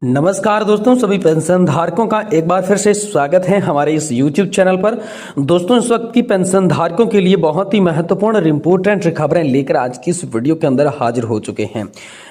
नमस्कार दोस्तों, सभी पेंशन धारकों का एक बार फिर से स्वागत है हमारे इस YouTube चैनल पर। दोस्तों, इस वक्त की पेंशन धारकों के लिए बहुत ही महत्वपूर्ण और इम्पोर्टेंट खबरें लेकर आज की इस वीडियो के अंदर हाजिर हो चुके हैं।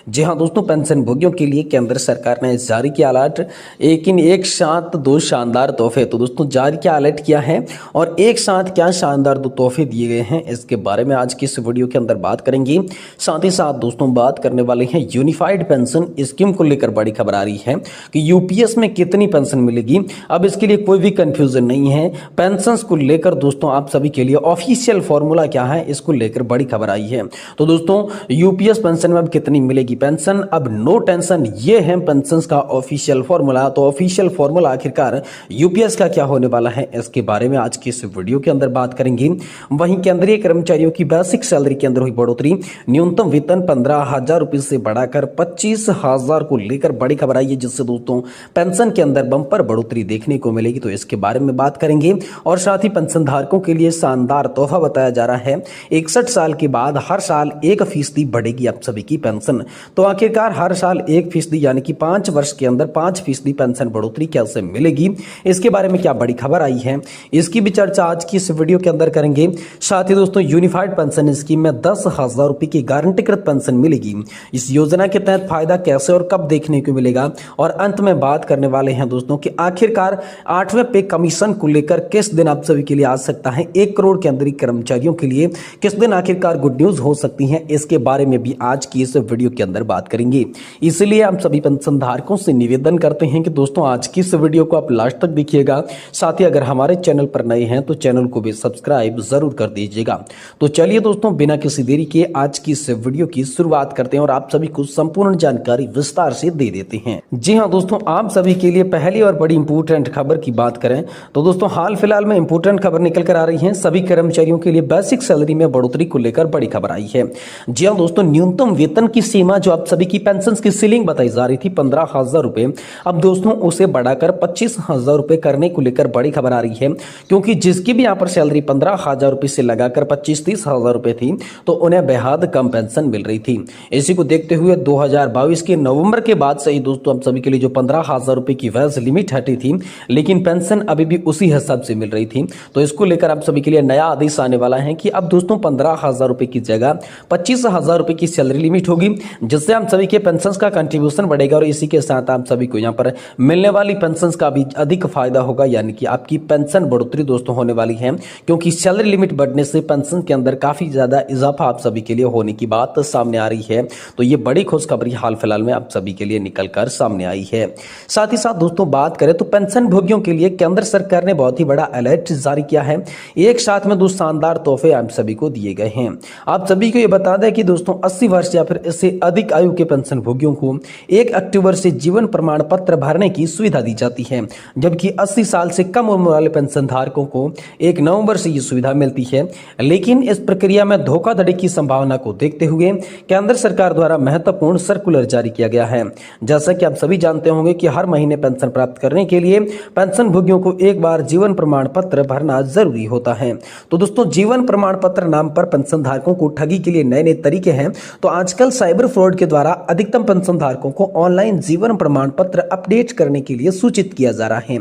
जी हां दोस्तों, पेंशन भोगियों के लिए केंद्र सरकार ने जारी किया अलर्ट, एक साथ दो शानदार तोहफे। तो दोस्तों, जारी क्या अलर्ट किया है और एक साथ क्या शानदार दो तोहफे दिए गए हैं, इसके बारे में आज की इस वीडियो के अंदर बात करेंगे। साथ ही साथ दोस्तों, बात करने वाले हैं यूनिफाइड पेंशन स्कीम को लेकर बड़ी खबर आ रही है कि यूपीएस में कितनी पेंशन मिलेगी। अब इसके लिए कोई भी कंफ्यूजन नहीं है। पेंशन को लेकर दोस्तों आप सभी के लिए ऑफिशियल फॉर्मूला क्या है, इसको लेकर बड़ी खबर आई है। तो दोस्तों, यूपीएस पेंशन में अब कितनी मिलेगी पेंशन, अब नो टेंशन, ये है पेंशन का ऑफिशियल फॉर्मूला। तो ऑफिशियल फॉर्मूला आखिरकार यूपीएस का क्या होने वाला है, इसके बारे में आज की इस वीडियो के अंदर बात करेंगे। वहीं केंद्रीय कर्मचारियों की बेसिक सैलरी के अंदर हुई बढ़ोतरी, न्यूनतम वेतन 15,000 रुपए से बढ़ाकर 25,000 को लेकर बड़ी खबर आई है, जिससे दोस्तों पेंशन के अंदर बम्पर बढ़ोतरी देखने को मिलेगी। तो इसके बारे में बात करेंगे और साथ ही पेंशन धारकों के लिए शानदार तोहफा बताया जा रहा है। 61 साल के बाद हर साल 1% बढ़ेगी आप सभी की पेंशन। तो आखिरकार हर साल 1% यानी कि 5 वर्ष के अंदर 5% पेंशन बढ़ोतरी कैसे मिलेगी, इसके बारे में क्या बड़ी खबर आई है, इसकी भी चर्चा आज की इस वीडियो के अंदर करेंगे। साथ ही दोस्तों, यूनिफाइड पेंशन स्कीम में 10,000 रुपए की गारंटीकृत पेंशन मिलेगी। इस योजना के तहत फायदा कैसे और कब देखने को मिलेगा, और अंत में बात करने वाले हैं दोस्तों कि आखिरकार 8वें पे कमीशन को लेकर किस दिन आप सभी के लिए आ सकता है। 1 करोड़ के अंदर कर्मचारियों के लिए किस दिन आखिरकार गुड न्यूज हो सकती है, इसके बारे में भी आज की इस वीडियो के अंदर बात करेंगे। इसलिए हम सभी पेंशन धारकों से निवेदन करते हैं कि दोस्तों आज की इस वीडियो को आप लास्ट तक देखिएगा। साथ ही अगर हमारे चैनल पर नए हैं तो चैनल को भी सब्सक्राइब जरूर कर दीजिएगा। तो चलिए दोस्तों, बिना किसी देरी के आज की इस वीडियो की शुरुआत करते हैं और आप सभी को संपूर्ण जानकारी विस्तार से दे देते हैं। जी हाँ दोस्तों, आप सभी के लिए पहली और बड़ी इंपोर्टेंट खबर की बात करें तो दोस्तों, हाल फिलहाल में इंपोर्टेंट खबर निकल कर आ रही है। सभी कर्मचारियों के लिए बेसिक सैलरी में बढ़ोतरी को लेकर बड़ी खबर आई है। जी हाँ दोस्तों, न्यूनतम वेतन की सीमा जो आप सभी की पेंशन की सीलिंग बताई जा रही थी 15,000 रुपए, अब दोस्तों उसे बढ़ाकर 25,000 रुपए करने को लेकर बड़ी खबर आ रही है। क्योंकि जिसकी भी यहाँ पर सैलरी 15,000 रुपए से लगाकर 25-30,000 रुपए थी, तो उन्हें बेहद कम पेंशन मिल रही थी। इसी को देखते हुए 2022 के नवंबर के बाद से ही दोस्तों आप सभी के लिए जो 15,000 रुपए की वैज लिमिट हटी थी, लेकिन पेंशन अभी भी उसी हिसाब से मिल रही थी। तो इसको लेकर आप सभी के लिए नया आदेश आने वाला है कि अब दोस्तों 15,000 रुपए की जगह 25,000 रुपए की सैलरी लिमिट होगी, जिससे हम सभी के पेंशन का कंट्रीब्यूशन बढ़ेगा और इसी के साथ आप सभी को यहाँ पर मिलने वाली पेंशन का भी अधिक फायदा होगा, यानी कि आपकी पेंशन बढ़ोतरी दोस्तों होने वाली है। क्योंकि सैलरी लिमिट बढ़ने से पेंशन के अंदर काफी ज्यादा इजाफा आप सभी के लिए होने की बात सामने आ रही है। तो ये बड़ी खुशखबरी हाल फिलहाल में आप सभी के लिए निकल कर सामने आई है। साथ ही साथ दोस्तों, बात करें तो पेंशन भोगियों के लिए केंद्र सरकार ने बहुत ही बड़ा अलर्ट जारी किया है। एक साथ में 2 शानदार तोहफे आप सभी को दिए गए हैं। आप सभी को यह बता दें कि दोस्तों 80 वर्ष या फिर इससे अधिक आयु के पेंशन भोगियों को 1 अक्टूबर से जीवन प्रमाण पत्र भरने की सुविधा दी जाती है, जबकि 80 साल से कम उम्र वाले पेंशन धारकों को 1 नवंबर से यह सुविधा मिलती है। लेकिन इस प्रक्रिया में धोखाधड़ी की संभावना को देखते हुए केंद्र सरकार द्वारा महत्वपूर्ण सर्कुलर जारी किया गया है। जैसा कि आप सभी जानते होंगे कि हर महीने पेंशन प्राप्त करने के लिए पेंशन भोगियों को एक बार जीवन प्रमाण पत्र भरना जरूरी होता है। तो दोस्तों, जीवन प्रमाण पत्र नाम पर पेंशन धारकों को ठगी के लिए नए नए तरीके हैं। तो आजकल साइबर फ्रॉड के द्वारा अधिकतम पेंशन धारकों को ऑनलाइन जीवन प्रमाण पत्र अपडेट करने के लिए सूचित किया जा रहा है।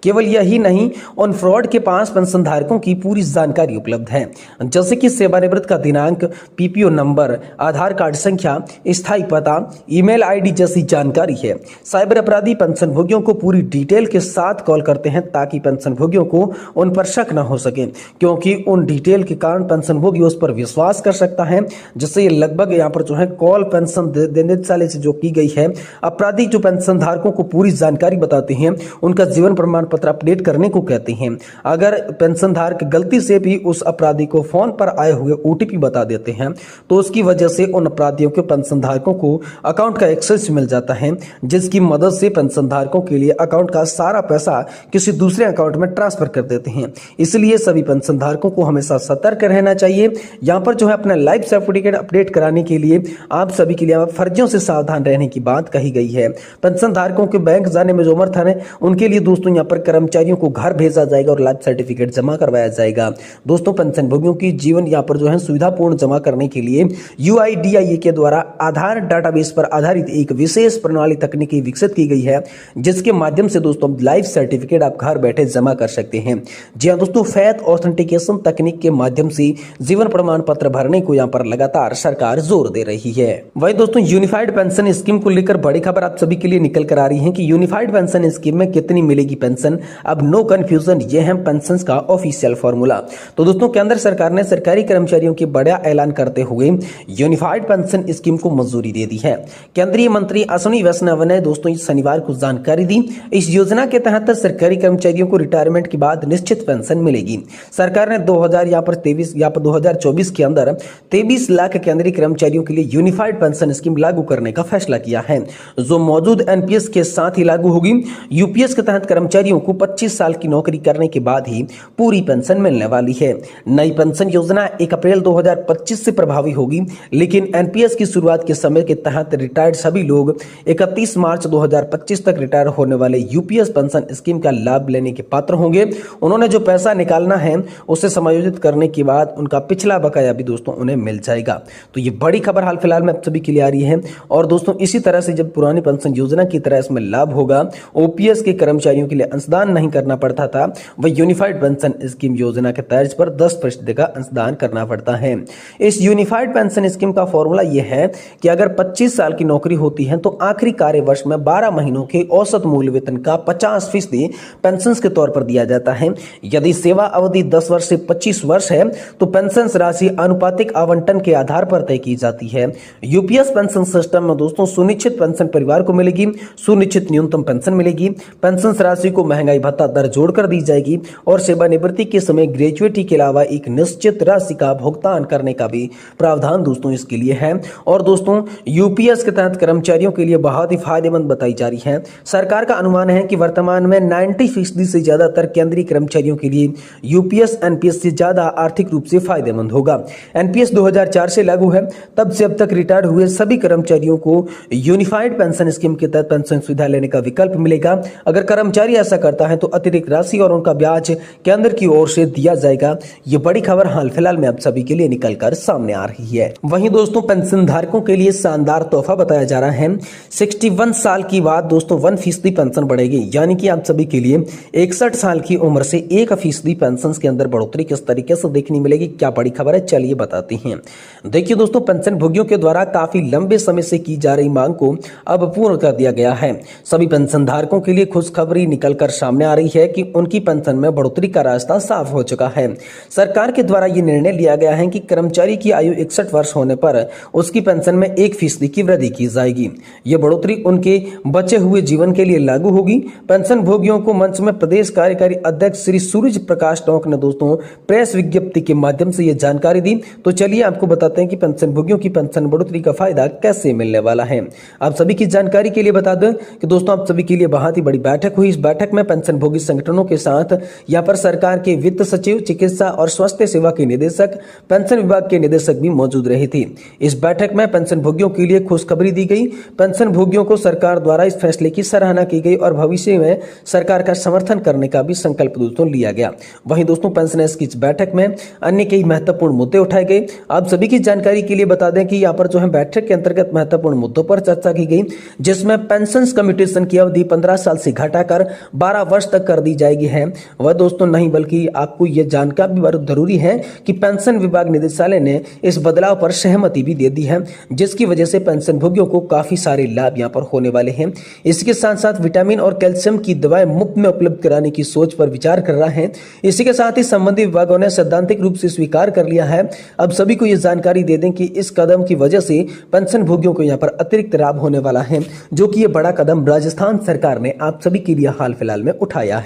केवल यही नहीं, उन फ्रॉड के पास पेंशन धारकों की पूरी जानकारी उपलब्ध है, जैसे कि सेवानिवृत्त का दिनांक, पीपीओ नंबर, आधार कार्ड संख्या, स्थायी पता, ईमेल आईडी जैसी जानकारी है। साइबर अपराधी पेंशन भोगियों को पूरी डिटेल के साथ कॉल करते हैं ताकि पेंशन भोगियों को उन पर शक न हो सके, क्योंकि उन डिटेल के कारण पेंशन भोगी उस पर विश्वास कर सकता है। जिससे ये लगभग यहाँ पर जो है कॉल पेंशन देने वाले से जो की गई है, अपराधी जो पेंशन धारकों को पूरी जानकारी बताते हैं, उनका जीवन प्रमाण पत्र अपडेट करने को कहते हैं। अगर पेंशन धारक गलती से भी उस अपराधी को फोन पर आए हुए ओटीपी बता देते हैं, तो उसकी वजह से उन अपराधियों के पेंशन धारकों को अकाउंट का एक्सेस मिल जाता है, जिसकी मदद से पेंशन धारकों के लिए अकाउंट का सारा पैसा किसी दूसरे अकाउंट में ट्रांसफर कर देते हैं। इसलिए सभी पेंशन धारकों को हमेशा सतर्क रहना चाहिए। यहाँ पर जो है अपना लाइफ सर्टिफिकेट अपडेट कराने के लिए आप सभी के लिए फर्जियों से सावधान रहने की बात कही गई है। पेंशन धारकों के बैंक जाने में जो समर्थन है उनके लिए दोस्तों यहाँ पर कर्मचारियों को घर भेजा जाएगा और लाइफ सर्टिफिकेट जमा करवाया जाएगा। दोस्तों, पेंशन भोगियों की जीवन यहाँ पर जो है सुविधापूर्ण जमा करने के लिए UIDAI के द्वारा आधार डाटाबेस पर आधारित एक विशेष प्रणाली तक तकनीकी विकसित की गई है, जिसके माध्यम से दोस्तों लाइफ सर्टिफिकेट आप घर बैठे जमा कर सकते हैं। जी हाँ दोस्तों, फैथ ऑथेंटिकेशन तकनीक के माध्यम से जीवन प्रमाण पत्र भरने को यहाँ पर लगातार सरकार जोर दे रही है। वही दोस्तों, यूनिफाइड पेंशन स्कीम को लेकर बड़ी खबर आप सभी के लिए निकल कर आ रही है कि यूनिफाइड पेंशन स्कीम में कितनी मिलेगी पेंशन, अब नो कंफ्यूजन, ये है पेंशन का ऑफिशियल फॉर्मूला। तो दोस्तों, केंद्र सरकार ने सरकारी कर्मचारियों की बड़ा ऐलान करते हुए यूनिफाइड पेंशन स्कीम को मंजूरी दे दी है। केंद्रीय मंत्री अश्विनी वैष्णव ने दोस्तों इस शनिवार को जानकारी दी। इस योजना के तहत सरकारी कर्मचारियों को रिटायरमेंट के बाद निश्चित पेंशन मिलेगी। सरकार ने 2024 के अंदर 23 लाख केंद्रीय कर्मचारियों के लिए यूनिफाइड पेंशन स्कीम लागू करने का फैसला किया है, जो मौजूद एनपीएस के साथ ही लागू होगी। यूपीएस के तहत कर्मचारियों को 25 साल की नौकरी करने के बाद ही पूरी पेंशन मिलने वाली है। नई पेंशन योजना 1 अप्रैल 2025 से प्रभावी होगी, लेकिन एनपीएस की शुरुआत के समय के तहत रिटायर्ड सभी लोग 31 मार्च 2025 तक रिटायर होने वाले यूपीएस पेंशन स्कीम का लाभ लेने के पात्र होंगे। उन्होंने जो पैसा निकालना है उसे समायोजित करने के बाद उनका पिछला बकाया भी दोस्तों उन्हें मिल जाएगा। तो ये बड़ी खबर हाल फिलहाल में आप सभी के लिए आ रही है। और दोस्तों, इसी तरह से जब पुरानी पेंशन योजना की तरह इसमें लाभ होगा, ओपीएस के कर्मचारियों के लिए अंशदान नहीं करना पड़ता था, वह यूनिफाइड पेंशन स्कीम योजना के तर्ज पर 10% का अंशदान करना पड़ता है। इस यूनिफाइड पेंशन स्कीम का फॉर्मूला यह है कि अगर 25 साल की नौकरी होती है तो आखिरी कार्य वर्ष में 12 महीनों के औसत मूल वेतन का 50% पेंशन के तौर पर दिया जाता है। यदि सेवा अवधि 10 वर्ष से 25 वर्ष है तो पेंशन राशि अनुपातिक आवंटन के आधार पर तय की जाती है। यूपीएस पेंशन सिस्टम में दोस्तों सुनिश्चित पेंशन परिवार को मिलेगी, सुनिश्चित न्यूनतम पेंशन मिलेगी, पेंशन राशि को महंगाई भत्ता दर जोड़कर दी जाएगी और सेवानिवृत्ति के समय ग्रेजुएटी के अलावा एक निश्चित राशि का भुगतान करने का भी प्रावधान दोस्तों इसके लिए है। और दोस्तों, यूपीएस के तहत कर्मचारियों के लिए बहुत ही फायदेमंद बताई जा रही है। सरकार का अनुमान है कि वर्तमान में 90% से ज्यादातर केंद्रीय कर्मचारियों के लिए यूपीएस एनपीएस से ज्यादा आर्थिक रूप से फायदेमंद होगा। एनपीएस 2004 से लागू है, तब से अब तक रिटायर्ड हुए सभी कर्मचारियों को यूनिफाइड पेंशन स्कीम के तहत पेंशन सुविधा लेने का विकल्प मिलेगा। अगर कर्मचारी ऐसा करता है तो अतिरिक्त राशि और उनका ब्याज केंद्र की ओर से दिया जाएगा। ये बड़ी खबर हाल फिलहाल में आप सभी के लिए निकलकर सामने आ रही है। वहीं दोस्तों, पेंशन धारकों के लिए शानदार तोहफा बताया जा रहा है। 61 साल की बाद दोस्तों 1% पेंशन बढ़ेगी, यानी कि आप सभी के लिए 61 साल की उम्र से 1% पेंशन के अंदर बढ़ोतरी किस तरीके से देखने मिलेगी, क्या बड़ी खबर है, चलिए बताते हैं। देखिए दोस्तों, पेंशन भोगियों के द्वारा काफी लंबे समय से की जा रही मांग को अब पूर्ण कर दिया गया है। सभी पेंशन धारकों के लिए खुशखबरी निकलकर सामने आ रही है कि उनकी पेंशन में बढ़ोतरी का रास्ता साफ हो चुका है। सरकार के द्वारा यह निर्णय लिया गया है कि कर्मचारी की आयु 61 वर्ष होने पर उसकी पेंशन में 1% की वृद्धि की जाएगी। यह बढ़ोतरी उनके बचे हुए जीवन के लिए लागू होगी। पेंशन भोगियों को मंच में प्रदेश कार्यकारी अध्यक्ष श्री सूरज प्रकाश टोंक ने दोस्तों प्रेस विज्ञप्ति के माध्यम से यह जानकारी दी। तो चलिए आपको बताते हैं कि पेंशन भोगियों की पेंशन बढ़ोतरी का फायदा कैसे मिलने वाला है। आप सभी की जानकारी के लिए बता दें कि दोस्तों आप सभी के लिए बहुत ही बड़ी बैठक हुई। इस बैठक में पेंशन भोगी संगठनों के साथ यहाँ पर सरकार के वित्त सचिव, चिकित्सा और स्वास्थ्य सेवा के निदेशक, पेंशन विभाग के निदेशक भी मौजूद रहे थे। इस बैठक में पेंशन भोगियों के लिए खुशखबरी दी गई। पेंशन भोगियों को सरकार द्वारा इस फैसले की सराहना की गई और भविष्य में सरकार का समर्थन करने का भी संकल्प दोस्तों लिया गया। वहीं दोस्तों, पेंशनर्स की इस बैठक में अन्य कई महत्वपूर्ण मुद्दे उठाए गए। आप सभी की जानकारी के लिए बता दें कि यहाँ पर जो है बैठक के अंतर्गत महत्वपूर्ण मुद्दों पर चर्चा की गई, जिसमें पेंशन कम्यूटेशन की अवधि 15 साल से घटाकर 12 वर्ष तक कर दी जाएगी है। वह दोस्तों नहीं, बल्कि आपको यह जानकर भी बहुत जरूरी है कि पेंशन विभाग निदेशालय ने इस बदलाव पर सहमति भी दे दी है, जिसकी वजह से पेंशन भोगियों को काफी सारे लाभ यहाँ पर होने वाले हैं। इसके साथ साथ विटामिन और कैल्शियम की दवाएं मुफ्त में उपलब्ध कराने की सोच पर विचार कर रहा है। इसी के साथ ही संबंधित विभागों ने सैद्धांतिक रूप से स्वीकार कर लिया है। अब सभी को यह जानकारी दे दें कि इस कदम की वजह से पेंशन भोगियों को यहाँ पर अतिरिक्त लाभ होने वाला है, जो कि ये बड़ा कदम राजस्थान सरकार ने आप सभी के लिए हाल फिलहाल में उठाया है।